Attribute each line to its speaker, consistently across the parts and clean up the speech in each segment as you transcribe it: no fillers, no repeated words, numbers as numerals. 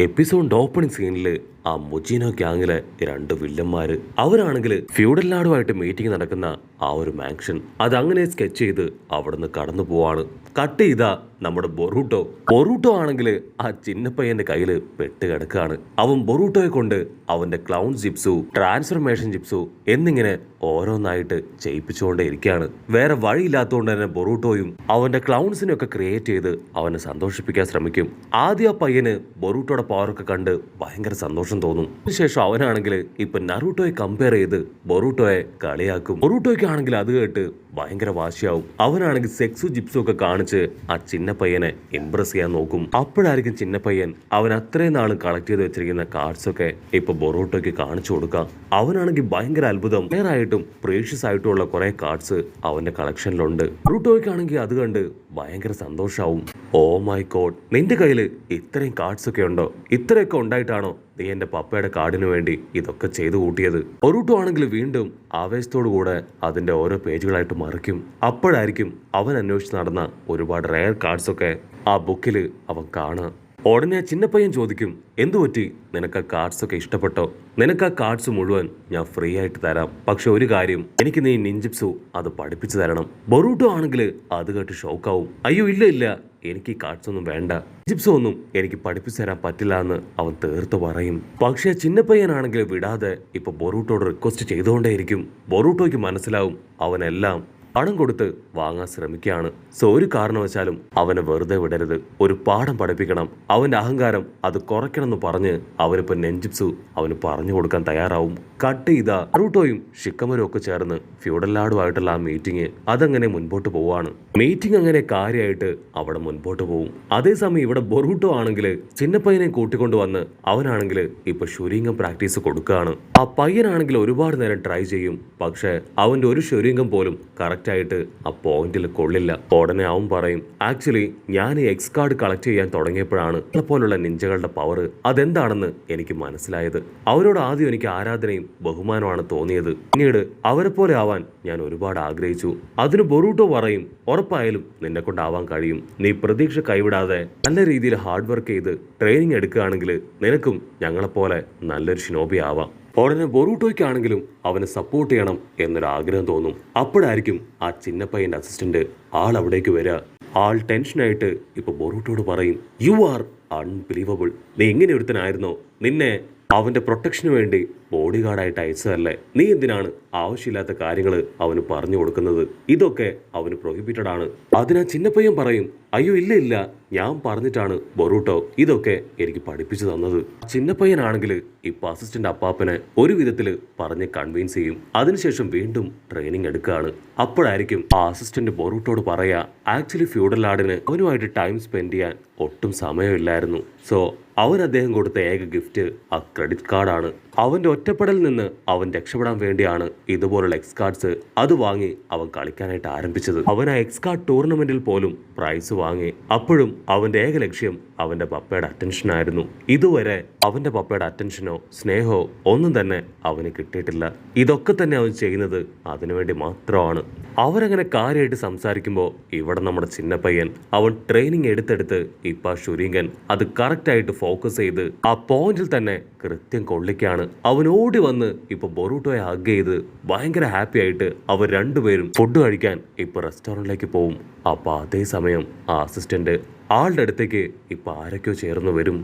Speaker 1: Episode opening സീനിൽ ആ മുജീനോ ഗ്യാങ്ങിലെ രണ്ട് വില്ലന്മാര് അവരാണെങ്കിൽ ഫ്യൂഡൽ നാടുമായിട്ട് മീറ്റിംഗ് നടക്കുന്ന ആ ഒരു മാൻഷൻ അതങ്ങനെ സ്കെച്ച് ചെയ്ത് അവിടുന്ന് കടന്നു പോവാണ്. കട്ട് ചെയ്താ നമ്മുടെ ബൊറൂട്ടോ ആണെങ്കിൽ ആ ചിന്നപ്പയ്യന്റെ കയ്യിൽ പെട്ട് കിടക്കാണ്. അവൻ ബൊറൂട്ടോയെ കൊണ്ട് അവന്റെ ക്ലൗൺ ജിപ്സു, ട്രാൻസ്ഫർമേഷൻ ജിപ്സു എന്നിങ്ങനെ ഓരോന്നായിട്ട് ചെയ്യിപ്പിച്ചുകൊണ്ടേ ഇരിക്കുകയാണ്. വേറെ വഴിയില്ലാത്തതുകൊണ്ട് തന്നെ ബൊറൂട്ടോയും അവന്റെ ക്ലൗൺസിനെ ഒക്കെ ക്രിയേറ്റ് ചെയ്ത് അവനെ സന്തോഷിപ്പിക്കാൻ ശ്രമിക്കും. ആദ്യം ആ പയ്യന് ബൊറൂട്ടോയുടെ പവറൊക്കെ കണ്ട് ഭയങ്കര സന്തോഷം തോന്നും. അതിനുശേഷം അവനാണെങ്കിൽ ഇപ്പൊ നറൂട്ടോയെ കമ്പയർ ചെയ്ത് ബൊറൂട്ടോയെ കളിയാക്കും. ബൊറൂട്ടോയ്ക്കാണെങ്കിൽ അത് കേട്ട് ഭയങ്കര വാശിയാവും. അവനാണെങ്കിൽ സെക്സും ജിപ്സും ഒക്കെ കാണിച്ച് ആ ചിന്നപ്പയ്യനെ ഇംപ്രസ് ചെയ്യാൻ നോക്കും. അപ്പോഴായിരിക്കും ചിന്നപ്പയ്യൻ അവൻ അത്രയും നാളും കളക്ട് ചെയ്ത് വെച്ചിരിക്കുന്ന കാർഡ്സ് ഒക്കെ ഇപ്പൊ ബൊറൂട്ടോയ്ക്ക് കാണിച്ചു കൊടുക്കാം. അവനാണെങ്കിൽ ഭയങ്കര അത്ഭുതം, ആയിട്ടും പ്രീഷ്യസ് ആയിട്ടുള്ള കുറെ കാർഡ്സ് അവന്റെ കളക്ഷനിലുണ്ട്. ബൊറൂട്ടോയ്ക്കാണെങ്കിൽ അത് കണ്ട് ഭയങ്കര സന്തോഷാവും. ഓ മൈ ഗോഡ്, നിന്റെ കയ്യിൽ ഇത്രയും കാർഡ്സ് ഒക്കെ ഉണ്ടോ? ഇത്രയൊക്കെ ഉണ്ടായിട്ടാണോ നീ എന്റെ പപ്പയുടെ കാർഡിന് വേണ്ടി ഇതൊക്കെ ചെയ്തു കൂട്ടിയത്? ബൊറൂട്ടോ ആണെങ്കിൽ വീണ്ടും ആവേശത്തോടു കൂടെ അതിന്റെ ഓരോ പേജുകളായിട്ട് മറിക്കും. അപ്പോഴായിരിക്കും അവൻ അന്വേഷിച്ച് നടന്ന ഒരുപാട് റെയർ കാർഡ്സ് ഒക്കെ ആ ബുക്കിൽ അവൻ കാണാം. ഉടനെ ചിന്നപ്പയ്യൻ ചോദിക്കും, എന്തുപറ്റി, നിനക്ക് ആ കാർഡ്സ് ഒക്കെ ഇഷ്ടപ്പെട്ടോ? നിനക്ക് ആ കാർഡ്സ് മുഴുവൻ ഞാൻ ഫ്രീ ആയിട്ട് തരാം. പക്ഷെ ഒരു കാര്യം, എനിക്ക് നീ നിഞ്ചിപ്സു അത് പഠിപ്പിച്ചു തരണം. ബൊറൂട്ടോ ആണെങ്കിൽ അത് കേട്ട് ഷോക്കാവും. അയ്യോ ഇല്ല, എനിക്ക് ഈ കാർഡ്സ് ഒന്നും വേണ്ട, ജിപ്സോ ഒന്നും എനിക്ക് പഠിപ്പിച്ചു തരാൻ പറ്റില്ല എന്ന് അവൻ തീർത്ത് പറയും. പക്ഷേ ചിന്നപ്പയ്യനാണെങ്കിൽ വിടാതെ ഇപ്പൊ ബൊറൂട്ടോട് റിക്വസ്റ്റ് ചെയ്തുകൊണ്ടേയിരിക്കും. ബൊറൂട്ടോയ്ക്ക് മനസ്സിലാവും അവനെല്ലാം പണം കൊടുത്ത് വാങ്ങാൻ ശ്രമിക്കുകയാണ്. സോ ഒരു കാരണവശാലും അവനെ വെറുതെ വിടരുത്, ഒരു പാഠം പഠിപ്പിക്കണം. അവന്റെ അഹങ്കാരം അത് കുറയ്ക്കണം എന്ന് പറഞ്ഞ് അവനിപ്പോ നെഞ്ചിപ്സു അവന് പറഞ്ഞു കൊടുക്കാൻ തയ്യാറാവും. കട്ട് ചെയ്ത നറൂട്ടോയും ഷിക്കമരും ഒക്കെ ചേർന്ന് ഫ്യൂഡലാടുമായിട്ടുള്ള ആ മീറ്റിംഗ് അതങ്ങനെ മുൻപോട്ട് പോവാണ്. മീറ്റിംഗ് അങ്ങനെ കാര്യമായിട്ട് അവിടെ മുൻപോട്ട് പോകും. അതേസമയം ഇവിടെ ബൊറൂട്ടോ ആണെങ്കിൽ ചിന്നപ്പയ്യനെ കൂട്ടിക്കൊണ്ട് വന്ന് അവനാണെങ്കിൽ ഇപ്പൊ ഷുരിംഗം പ്രാക്ടീസ് കൊടുക്കുകയാണ്. ആ പയ്യനാണെങ്കിൽ ഒരുപാട് നേരം ട്രൈ ചെയ്യും. പക്ഷെ അവന്റെ ഒരു ഷുരിംഗം പോലും കറക്റ്റ് ആയിട്ട് ആ പോയിന്റിൽ കൊള്ളില്ല. ഉടനെ അവൻ പറയും, ആക്ച്വലി ഞാൻ ഈ എക്സ് കാർഡ് കളക്ട് ചെയ്യാൻ തുടങ്ങിയപ്പോഴാണ് പോലുള്ള നിഞ്ചകളുടെ പവർ അതെന്താണെന്ന് എനിക്ക് മനസ്സിലായത്. അവരോട് ആദ്യം എനിക്ക് ആരാധനയും ബഹുമാനമാണ് തോന്നിയത്. പിന്നീട് അവരെ പോലെ ആവാൻ ഞാൻ ഒരുപാട് ആഗ്രഹിച്ചു. അതിന് ബൊറൂട്ടോ പറയും, ഉറപ്പായാലും നിന്നെ കൊണ്ടാവാൻ കഴിയും. നീ പ്രതീക്ഷ കൈവിടാതെ നല്ല രീതിയിൽ ഹാർഡ് വർക്ക് ചെയ്ത് ട്രെയിനിങ് എടുക്കുകയാണെങ്കിൽ നിനക്കും ഞങ്ങളെപ്പോലെ നല്ലൊരു ഷിനോബി ആവാം. ഉടനെ ബൊറൂട്ടോയ്ക്കാണെങ്കിലും അവനെ സപ്പോർട്ട് ചെയ്യണം എന്നൊരു ആഗ്രഹം തോന്നും. അപ്പോഴായിരിക്കും ആ ചിന്നപ്പയ്യന്റെ അസിസ്റ്റന്റ് ആൾ അവിടേക്ക് വരിക. ആൾ ടെൻഷനായിട്ട് ഇപ്പൊ ബൊറൂട്ടോട് പറയും, യു ആർ അൺബിലീവബിൾ. നീ ഇങ്ങനെ ഒരുത്തനായിരുന്നോ? നിന്നെ അവന്റെ പ്രൊട്ടക്ഷന് വേണ്ടി ബോഡി ഗാർഡായിട്ട് അയച്ചതല്ലേ? നീ എന്തിനാണ് ആവശ്യമില്ലാത്ത കാര്യങ്ങൾ അവന് പറഞ്ഞു കൊടുക്കുന്നത്? ഇതൊക്കെ അവന് പ്രൊഹിബിറ്റഡ് ആണ്. അതിനാ ചിന്നപ്പയ്യൻ പറയും, അയ്യോ ഇല്ല, ഞാൻ പറഞ്ഞിട്ടാണ് ബൊറൂട്ടോ ഇതൊക്കെ എനിക്ക് പഠിപ്പിച്ചു തന്നത്. ചിന്നപ്പയ്യനാണെങ്കിൽ ഇപ്പൊ അസിസ്റ്റന്റ് അപ്പാപ്പനെ ഒരു വിധത്തിൽ പറഞ്ഞ് കൺവിൻസ് ചെയ്യും. അതിനുശേഷം വീണ്ടും ട്രെയിനിങ് എടുക്കുകയാണ്. അപ്പോഴായിരിക്കും ആ അസിസ്റ്റന്റ് ബൊറൂട്ടോട് പറയാ, ആക്ച്വലി ഫ്യൂഡൽ ആർഡിന് അവനുമായിട്ട് ടൈം സ്പെൻഡ് ചെയ്യാൻ ഒട്ടും സമയമില്ലായിരുന്നു. സോ അവൻ അദ്ദേഹം കൊടുത്ത ഏക ഗിഫ്റ്റ് ആ ക്രെഡിറ്റ് കാർഡാണ്. അവന്റെ ഒറ്റപ്പെടലിൽ നിന്ന് അവൻ രക്ഷപ്പെടാൻ വേണ്ടിയാണ് ഇതുപോലുള്ള എക്സ് കാർഡ്സ് അത് വാങ്ങി അവൻ കളിക്കാനായിട്ട് ആരംഭിച്ചത്. അവൻ ആ എക്സ് കാർഡ് ടൂർണമെന്റിൽ പോലും പ്രൈസ് വാങ്ങി. അപ്പോഴും അവന്റെ ഏക ലക്ഷ്യം അവന്റെ പപ്പയുടെ അറ്റൻഷൻ ആയിരുന്നു. ഇതുവരെ അവന്റെ പപ്പയുടെ അറ്റൻഷനോ സ്നേഹമോ ഒന്നും തന്നെ അവന് കിട്ടിയിട്ടില്ല. ഇതൊക്കെ തന്നെ അവൻ ചെയ്യുന്നത് അതിനുവേണ്ടി മാത്രമാണ്. അവരങ്ങനെ കാര്യമായിട്ട് സംസാരിക്കുമ്പോൾ ഇവിടെ നമ്മുടെ ചിന്നപ്പയ്യൻ അവൻ ട്രെയിനിങ് എടുത്തെടുത്ത് ഇപ്പൊ ഷുരിംഗൻ അത് കറക്റ്റായിട്ട് ഫോക്കസ് ചെയ്ത് ആ പോയിന്റിൽ തന്നെ കൃത്യം കൊള്ളിക്കാണ്. അവൻ ഓടി വന്ന് ഇപ്പൊ ബൊറൂട്ടോയെ ഹഗ് ചെയ്ത് ഭയങ്കര ഹാപ്പി ആയിട്ട് അവർ രണ്ടുപേരും ഫുഡ് കഴിക്കാൻ ഇപ്പൊ റെസ്റ്റോറന്റിലേക്ക് പോവും. അപ്പൊ അതേസമയം ആ അസിസ്റ്റന്റ് ആളുടെ അടുത്തേക്ക് ഇപ്പൊ ആരൊക്കെയോ ചേർന്ന് വരും.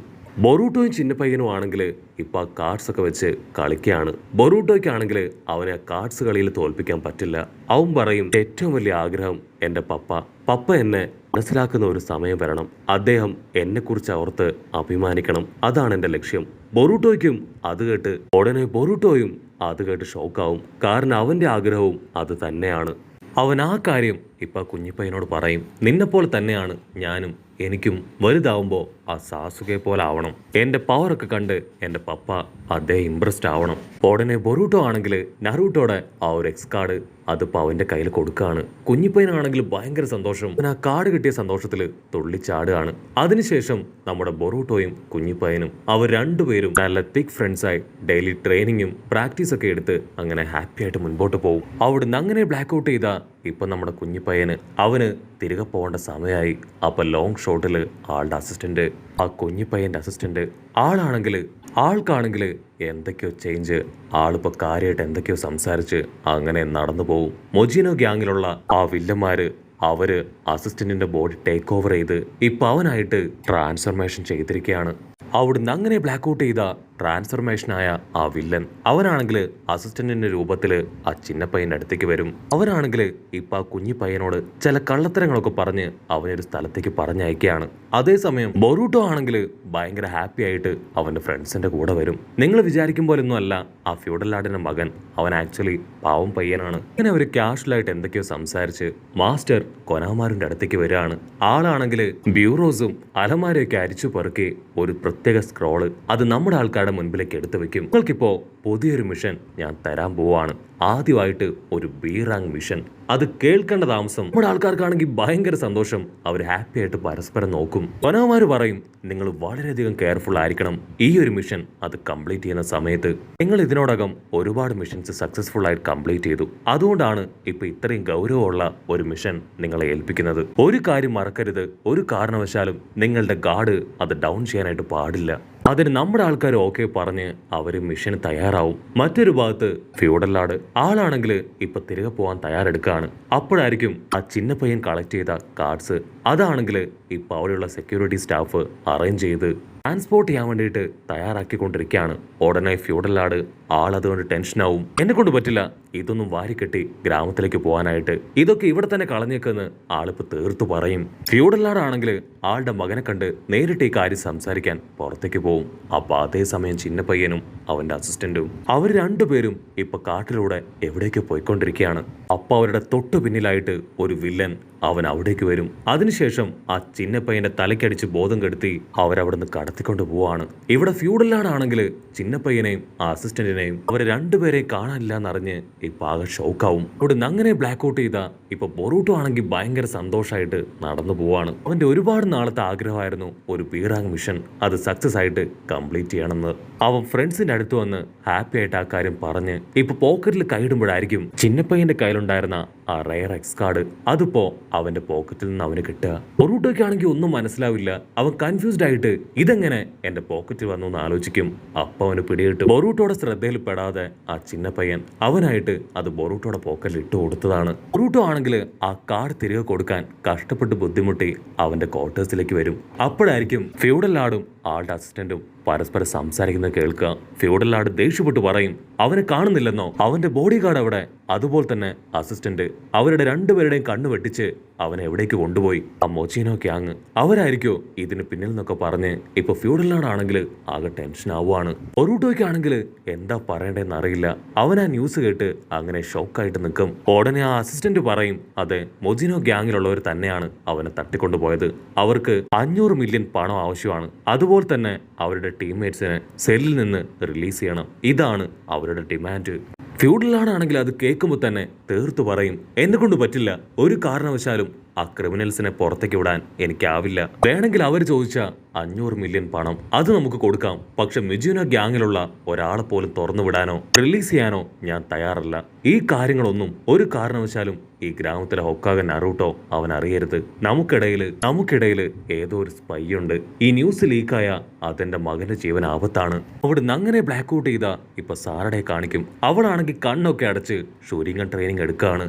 Speaker 1: ബൊറൂട്ടോയും ചിന്നപ്പയ്യനും ആണെങ്കിൽ ഇപ്പൊ ആ കാർഡ്സ് ഒക്കെ വെച്ച് കളിക്കുകയാണ്. ബൊറൂട്ടോയ്ക്കാണെങ്കിൽ അവനെ കാർഡ്സ് കളിയിൽ തോൽപ്പിക്കാൻ പറ്റില്ല. അവൻ പറയും, ഏറ്റവും വലിയ ആഗ്രഹം എന്റെ പപ്പ എന്നെ മനസ്സിലാക്കുന്ന ഒരു സമയം വരണം. അദ്ദേഹം എന്നെ കുറിച്ച് ഓർത്ത് അഭിമാനിക്കണം. അതാണ് എന്റെ ലക്ഷ്യം. ബൊറൂട്ടോയ്ക്കും അത് കേട്ട് ഉടനെ ബൊറൂട്ടോയും അത് കേട്ട് ഷോക്കാവും. കാരണം അവന്റെ ആഗ്രഹവും അത് തന്നെയാണ്. അവൻ ആ കാര്യം ഇപ്പൊ കുഞ്ഞിപ്പയ്യനോട് പറയും, നിന്നെപ്പോലെ തന്നെയാണ് ഞാനും. എനിക്കും വലുതാവുമ്പോൾ ആ സാസുകയെ പോലെ ആവണം. എൻ്റെ പവറൊക്കെ കണ്ട് എൻ്റെ പപ്പ അദ്ദേഹം ഇംപ്രസ്ഡ് ആവണം. ഉടനെ ബൊറൂട്ടോ ആണെങ്കിൽ നറൂട്ടോടെ ആ ഒരു എക്സ് കാർഡ് അതിപ്പോൾ അവൻ്റെ കയ്യിൽ കൊടുക്കുകയാണ്. കുഞ്ഞിപ്പയ്യനാണെങ്കിൽ ഭയങ്കര സന്തോഷം. അവൻ ആ കാർഡ് കിട്ടിയ സന്തോഷത്തിൽ തുള്ളിച്ചാടുകയാണ്. അതിനുശേഷം നമ്മുടെ ബൊറൂട്ടോയും കുഞ്ഞിപ്പയ്യനും അവർ രണ്ടുപേരും നല്ല തിക് ഫ്രണ്ട്സായി ഡെയിലി ട്രെയിനിങ്ങും പ്രാക്ടീസൊക്കെ എടുത്ത് അങ്ങനെ ഹാപ്പി ആയിട്ട് മുൻപോട്ട് പോകും. അവിടുന്ന് അങ്ങനെ ബ്ലാക്ക് ഔട്ട് ചെയ്ത ഇപ്പം നമ്മുടെ കുഞ്ഞിപ്പയ്യന് അവന് തിരികെ പോകേണ്ട സമയമായി. അപ്പം ലോങ് ഷോട്ടിൽ ആളുടെ അസിസ്റ്റന്റ് ആ കുഞ്ഞിപ്പയ്യന്റെ അസിസ്റ്റന്റ് ആൾക്കാണെങ്കിൽ എന്തൊക്കെയോ ചേഞ്ച്, ആളിപ്പോ കാര്യമായിട്ട് എന്തൊക്കെയോ സംസാരിച്ച് അങ്ങനെ നടന്നു പോവും. മൊജീനോ ഗ്യാങ്ങിലുള്ള ആ വില്ലന്മാര് അവര് അസിസ്റ്റന്റിന്റെ ബോഡി ടേക്ക് ഓവർ ചെയ്ത് ഇപ്പൊ അവനായിട്ട് ട്രാൻസ്ഫർമേഷൻ ചെയ്തിരിക്കുകയാണ്. അവിടുന്ന് അങ്ങനെ ബ്ലാക്ക് ഔട്ട് ചെയ്ത ട്രാൻസ്ഫർമേഷനായ ആ വില്ലൻ അവനാണെങ്കിൽ അസിസ്റ്റന്റിന്റെ രൂപത്തില് ആ ചിന്നപ്പയ്യന്റെ അടുത്തേക്ക് വരും. അവനാണെങ്കിൽ ഇപ്പൊ ആ കുഞ്ഞി പയ്യനോട് ചില കള്ളത്തരങ്ങളൊക്കെ പറഞ്ഞ് അവനൊരു സ്ഥലത്തേക്ക് പറഞ്ഞയക്കുകയാണ്. അതേസമയം ബൊറൂട്ടോ ആണെങ്കിൽ ഭയങ്കര ഹാപ്പി ആയിട്ട് അവന്റെ ഫ്രണ്ട്സിന്റെ കൂടെ വരും. നിങ്ങൾ വിചാരിക്കും പോലൊന്നും അല്ല ആ ഫ്യൂഡൽ ലാർഡിന്റെ മകൻ. അവൻ ആക്ച്വലി പാവം പയ്യനാണ്. അങ്ങനെ അവർ കാഷ്വലായിട്ട് എന്തൊക്കെയോ സംസാരിച്ച് മാസ്റ്റർ കൊനാമാരുടെ അടുത്തേക്ക് വരികയാണ്. ആളാണെങ്കിൽ ബ്യൂറോസും അലമാരയൊക്കെ അരിച്ചു പെറുക്കി ഒരു പ്രത്യേക സ്ക്രോള് അത് നമ്മുടെ ആൾക്കാരുടെ മുൻപിലേക്ക് എടുത്തു വെക്കും. നിങ്ങൾക്കിപ്പോ പുതിയൊരു മിഷൻ ഞാൻ തരാൻ പോവാണ്. ആദ്യമായിട്ട് ഒരു ബീറാങ് മിഷൻ. അത് കേൾക്കേണ്ട താമസം നമ്മുടെ ആൾക്കാർക്കാണെങ്കിൽ ഭയങ്കര സന്തോഷം. അവർ ഹാപ്പി ആയിട്ട് പരസ്പരം നോക്കും. കൊനാമാര് പറയും, നിങ്ങൾ വളരെയധികം കെയർഫുൾ ആയിരിക്കണം ഈ ഒരു മിഷൻ അത് കംപ്ലീറ്റ് ചെയ്യുന്ന സമയത്ത്. നിങ്ങൾ ഇതിനോടകം ഒരുപാട് മിഷൻസ് സക്സസ്ഫുൾ ആയിട്ട് കംപ്ലീറ്റ് ചെയ്തു. അതുകൊണ്ടാണ് ഇപ്പൊ ഇത്രയും ഗൗരവമുള്ള ഒരു മിഷൻ നിങ്ങളെ ഏൽപ്പിക്കുന്നത്. ഒരു കാര്യം മറക്കരുത്, ഒരു കാരണവശാലും നിങ്ങളുടെ ഗാർഡ് അത് ഡൗൺ ചെയ്യാനായിട്ട് പാടില്ല. അതിന് നമ്മുടെ ആൾക്കാർ ഓക്കെ പറഞ്ഞ് അവര് മിഷന് തയ്യാറാവും. മറ്റൊരു ഭാഗത്ത് ഫ്യൂഡൽ ലാർഡ് ആളാണെങ്കിൽ ഇപ്പൊ തിരികെ പോകാൻ തയ്യാറെടുക്കുകയാണ്. അപ്പോഴായിരിക്കും ആ ചിന്നപ്പയ്യൻ കളക്ട് ചെയ്ത കാർഡ്സ് അതാണെങ്കിൽ ഇപ്പൊ അവിടെയുള്ള സെക്യൂരിറ്റി സ്റ്റാഫ് അറേഞ്ച് ചെയ്ത് ട്രാൻസ്പോർട്ട് ചെയ്യാൻ വേണ്ടിയിട്ട് തയ്യാറാക്കിക്കൊണ്ടിരിക്കുകയാണ്. ഉടനെ ഫ്യൂഡൽ ലാർഡ് അതുകൊണ്ട് ടെൻഷനാവും. എന്നെ കൊണ്ട് പറ്റില്ല ഇതൊന്നും വാരിക്കെട്ടി ഗ്രാമത്തിലേക്ക് പോകാനായിട്ട്, ഇതൊക്കെ ഇവിടെ തന്നെ കളഞ്ഞേക്കെന്ന് ആളിപ്പ് തീർത്തു പറയും. ഫ്യൂഡൽ ലാർഡ് ആണെങ്കിൽ ആളുടെ മകനെ കണ്ട് നേരിട്ട് ഈ കാര്യം സംസാരിക്കാൻ പുറത്തേക്ക് പോവും. അപ്പൊ അതേസമയം ചിന്നപ്പയ്യനും അവന്റെ അസിസ്റ്റന്റും അവർ രണ്ടുപേരും ഇപ്പൊ കാട്ടിലൂടെ എവിടേക്ക് പോയിക്കൊണ്ടിരിക്കുകയാണ്. അപ്പൊ അവരുടെ തൊട്ടു പിന്നിലായിട്ട് ഒരു വില്ലൻ അവൻ അവിടേക്ക് വരും. അതിനുശേഷം ആ ചിന്നപ്പയ്യന്റെ തലക്കടിച്ച് ബോധം കെടുത്തി അവരവിടുന്ന് കടത്തിക്കൊണ്ട് പോവാണ്. ഇവിടെ ഫ്യൂഡൽ ലാർഡ് ആണെങ്കിൽ ചിന്നപ്പയ്യനെയും ആ അസിസ്റ്റന്റിനെയും അവരെ രണ്ടുപേരെയും കാണാനില്ല എന്നറിഞ്ഞ് ഇപ്പൊ ആകെ ഷോക്കാവും. ഇവിടുന്ന് അങ്ങനെ ബ്ലാക്ക് ഔട്ട് ചെയ്ത ഇപ്പൊ ബൊറൂട്ടോ ആണെങ്കിൽ ഭയങ്കര സന്തോഷമായിട്ട് നടന്നു പോവാണ്. അവന്റെ ഒരുപാട് നാളത്തെ ആഗ്രഹമായിരുന്നു ഒരു ബീറാങ് മിഷൻ അത് സക്സസ് ആയിട്ട് കംപ്ലീറ്റ് ചെയ്യണമെന്ന്. അവൻ ഫ്രണ്ട്സിന്റെ അടുത്ത് വന്ന് ഹാപ്പി ആയിട്ട് ആ കാര്യം പറഞ്ഞ് ഇപ്പൊ പോക്കറ്റിൽ കൈയിടുമ്പോഴായിരിക്കും ചിന്നപ്പയ്യന്റെ കയ്യിലുണ്ടായിരുന്ന ആ റയർ എക്സ് കാർഡ് അതിപ്പോ അവന്റെ പോക്കറ്റിൽ നിന്ന് അവന് കിട്ടുക. ബൊറൂട്ടോയ്ക്ക് ആണെങ്കിൽ ഒന്നും മനസ്സിലാവില്ല. അവൻ കൺഫ്യൂസ്ഡ് ആയിട്ട് ഇതെങ്ങനെ എന്റെ പോക്കറ്റിൽ വന്നു എന്ന് ആലോചിക്കും. അപ്പൊ അവന് പിടികിട്ടും. ബൊറൂട്ടോയുടെ ശ്രദ്ധയിൽ പെടാതെ ആ ചിന്നപ്പയ്യൻ അവനായിട്ട് അത് ബൊറൂട്ടോയുടെ പോക്കറ്റിൽ ഇട്ട് കൊടുത്തതാണ്. ബൊറൂട്ടോ ആണെങ്കിൽ ആ കാർഡ് തിരികെ കൊടുക്കാൻ കഷ്ടപ്പെട്ട് ബുദ്ധിമുട്ടി അവന്റെ ക്വാർട്ടേഴ്സിലേക്ക് വരും. അപ്പോഴായിരിക്കും ഫ്യൂഡൽ ലാർഡും ആളുടെ അസിസ്റ്റന്റും പരസ്പരം സംസാരിക്കുന്നത് കേൾക്കുക. ഫ്യൂഡൽ ലാർഡ് ദേഷ്യപ്പെട്ട് പറയും, അവനെ കാണുന്നില്ലെന്നോ, അവന്റെ ബോഡി ഗാർഡ് അവിടെ, അതുപോലെ തന്നെ അസിസ്റ്റന്റ് അവരുടെ രണ്ടുപേരുടെയും കണ്ണു വെട്ടിച്ച് അവനെ എവിടേക്ക് കൊണ്ടുപോയി. ആ മൊജീനോ ഗ്യാങ് അവരായിരിക്കോ ഇതിന് പിന്നിൽ നിന്നൊക്കെ പറഞ്ഞ് ഇപ്പൊ ഫ്യൂഡൽ ലാർഡ് ആണെങ്കിൽ ആകെ ടെൻഷൻ ആവുകയാണ്. ബൊറൂട്ടോയ്ക്ക് ആണെങ്കിൽ എന്താ പറയണ്ടേന്ന് അറിയില്ല. അവൻ ആ ന്യൂസ് കേട്ട് അങ്ങനെ ഷോക്കായിട്ട് നിൽക്കും. ഉടനെ ആ അസിസ്റ്റന്റ് പറയും, അതെ മൊജീനോ ഗ്യാങ്ങിലുള്ളവർ തന്നെയാണ് അവനെ തട്ടിക്കൊണ്ടുപോയത്. അവർക്ക് 500 മില്യൺ പണം ആവശ്യമാണ്. അതുപോലെ തന്നെ അവരുടെ ടീംമേറ്റ്സിനെ സെല്ലിൽ നിന്ന് റിലീസ് ചെയ്യണം. ഇതാണ് അവരുടെ ഡിമാൻഡ്. ഫ്യൂഡൽ ലാർഡ് ആണെങ്കിൽ അത് കേൾക്കുമ്പോൾ തന്നെ തീർത്തു പറയും, എന്നെ കൊണ്ട് പറ്റില്ല, ഒരു കാരണവശാലും ആ ക്രിമിനൽസിനെ പുറത്തേക്ക് വിടാൻ എനിക്കാവില്ല. വേണമെങ്കിൽ അവർ ചോദിച്ച 500 മില്യൺ പണം അത് നമുക്ക് കൊടുക്കാം. പക്ഷെ മിജുന ഗ്യാങ്ങിലുള്ള ഒരാളെ പോലും തുറന്നു വിടാനോ റിലീസ് ചെയ്യാനോ ഞാൻ തയ്യാറല്ല. ഈ കാര്യങ്ങളൊന്നും ഒരു കാരണവശാലും ഈ ഗ്രാമത്തിലെ ഹൊക്കാഗൻ നറൂട്ടോ അവൻ അറിയരുത്. നമുക്കിടയിൽ ഏതോ ഒരു സ്പൈ ഉണ്ട്. ഈ ന്യൂസ് ലീക്കായ അതെന്റെ മകന്റെ ജീവൻ ആപത്താണ്. അവിടുന്ന് അങ്ങനെ ബ്ലാക്ക് ഔട്ട് ചെയ്ത ഇപ്പൊ സാറയെ കാണിക്കും. അവളാണെങ്കിൽ കണ്ണൊക്കെ അടച്ച് ഷൂരിംഗ് ട്രെയിനിങ് എടുക്കുകയാണ്.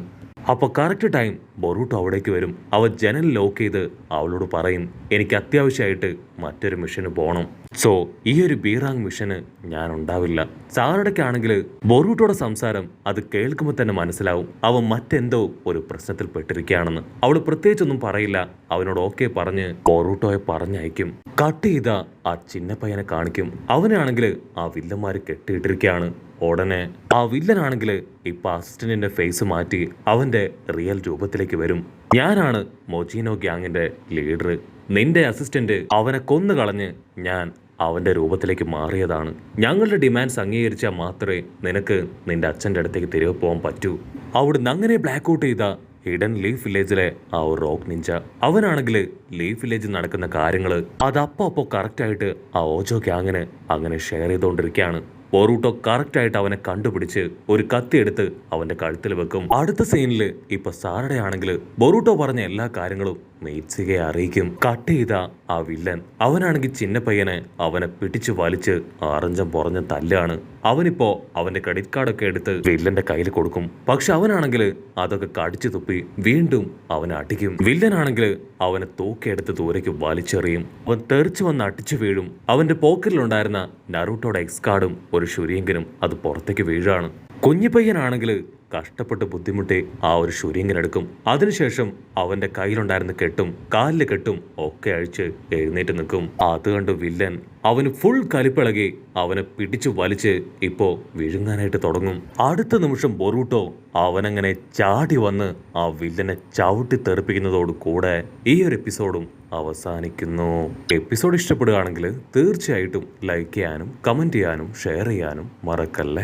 Speaker 1: അപ്പൊ കറക്റ്റ് ടൈം ബൊറൂട്ടോ അവിടേക്ക് വരും. അവ ജനൽ ലോക്ക് ചെയ്ത് അവളോട് പറയും, എനിക്ക് അത്യാവശ്യമായിട്ട് മറ്റൊരു മിഷന് പോകണം. സോ ഈ ഒരു ബീറാങ് മിഷന് ഞാൻ ഉണ്ടാവില്ല. സാറടയ്ക്കാണെങ്കിൽ ബൊറൂട്ടോയുടെ സംസാരം അത് കേൾക്കുമ്പോൾ തന്നെ മനസ്സിലാവും അവൻ മറ്റെന്തോ ഒരു പ്രശ്നത്തിൽ പെട്ടിരിക്കുകയാണെന്ന്. അവൾ പ്രത്യേകിച്ചൊന്നും പറയില്ല. അവനോട് ഓക്കെ പറഞ്ഞ് ബൊറൂട്ടോയെ പറഞ്ഞയക്കും. കട്ട് ചെയ്ത ആ ചിന്നപ്പയ്യനെ കാണിക്കും. അവനാണെങ്കിൽ ആ വില്ലന്മാര് കെട്ടിയിട്ടിരിക്കുകയാണ്. ഉടനെ ആ വില്ലനാണെങ്കിൽ ഇപ്പൊ അസിസ്റ്റന്റിന്റെ ഫേസ് മാറ്റി അവന്റെ റിയൽ രൂപത്തിലേക്ക് വരും. ഞാനാണ് മൊജീനോ ഗ്യാങ്ങിന്റെ ലീഡർ. നിന്റെ അസിസ്റ്റന്റ് അവനെ കൊന്നുകളഞ്ഞ് ഞാൻ അവന്റെ രൂപത്തിലേക്ക് മാറിയതാണ്. ഞങ്ങളുടെ ഡിമാൻഡ്സ് അംഗീകരിച്ചാൽ മാത്രമേ നിനക്ക് നിന്റെ അച്ഛൻ്റെ അടുത്തേക്ക് തിരികെ പോകാൻ പറ്റൂ. അവിടുന്ന് അങ്ങനെ ബ്ലാക്ക് ഔട്ട് ചെയ്ത ഹിഡൻ ലീഫ് വില്ലേജിലെ ആ ഒരു റോക്ക് നിഞ്ച അവനാണെങ്കിൽ ലീഫ് വില്ലേജിൽ നടക്കുന്ന കാര്യങ്ങൾ അത് അപ്പോ കറക്റ്റായിട്ട് ആ ഓജോ ഗ്യാങ്ങിന് അങ്ങനെ ഷെയർ ചെയ്തുകൊണ്ടിരിക്കുകയാണ്. ബൊറൂട്ടോ കറക്റ്റായിട്ട് അവനെ കണ്ടുപിടിച്ച് ഒരു കത്തിയെടുത്ത് അവന്റെ കഴുത്തിൽ വെക്കും. അടുത്ത സീനിൽ ഇപ്പൊ സാറയുടെ ആണെങ്കിൽ ബൊറൂട്ടോ പറഞ്ഞ എല്ലാ കാര്യങ്ങളും മീറ്റ്സികയെ അറിയിക്കും. കട്ട് ചെയ്ത ആ വില്ലൻ അവനാണെങ്കിൽ ചിന്ന പയ്യനെ അവനെ പിടിച്ചു വലിച്ച് ആറഞ്ചം പുറഞ്ഞ തല്ലാണ്. അവനിപ്പോ അവന്റെ ക്രെഡിറ്റ് കാർഡൊക്കെ എടുത്ത് വില്ലന്റെ കയ്യിൽ കൊടുക്കും. പക്ഷെ അവനാണെങ്കിൽ അതൊക്കെ കടിച്ചു തുപ്പി വീണ്ടും അവനെ അടിക്കും. വില്ലനാണെങ്കിൽ അവനെ തൂക്കിയെടുത്ത് ദൂരേക്ക് വലിച്ചെറിയും. അവൻ തെറിച്ചു വന്ന് അടിച്ചു വീഴും. അവന്റെ പോക്കറ്റിലുണ്ടായിരുന്ന നറൂട്ടോയുടെ എക്സ് കാർഡും ഒരു ശുരിയെങ്കിലും അത് പുറത്തേക്ക് വീഴാണ്. കുഞ്ഞിപ്പയ്യനാണെങ്കിൽ കഷ്ടപ്പെട്ട് ബുദ്ധിമുട്ടി ആ ഒരു ശുരിയങ്ങനെടുക്കും. അതിനുശേഷം അവന്റെ കയ്യിലുണ്ടായിരുന്ന കെട്ടും കാലില് കെട്ടും ഒക്കെ അഴിച്ച് എഴുന്നേറ്റ് നിൽക്കും. അത് കണ്ട് വില്ലൻ അവന് ഫുൾ കലിപ്പിളകി അവനെ പിടിച്ചു വലിച്ച് ഇപ്പോ വിഴുങ്ങാനായിട്ട് തുടങ്ങും. അടുത്ത നിമിഷം ബൊറൂട്ടോ അവനങ്ങനെ ചാടി വന്ന് ആ വില്ലനെ ചവിട്ടി തെറിപ്പിക്കുന്നതോട് കൂടെ ഈ ഒരു എപ്പിസോഡും അവസാനിക്കുന്നു. എപ്പിസോഡ് ഇഷ്ടപ്പെടുകയാണെങ്കിൽ തീർച്ചയായിട്ടും ലൈക്ക് ചെയ്യാനും കമന്റ് ചെയ്യാനും ഷെയർ ചെയ്യാനും മറക്കല്ലേ.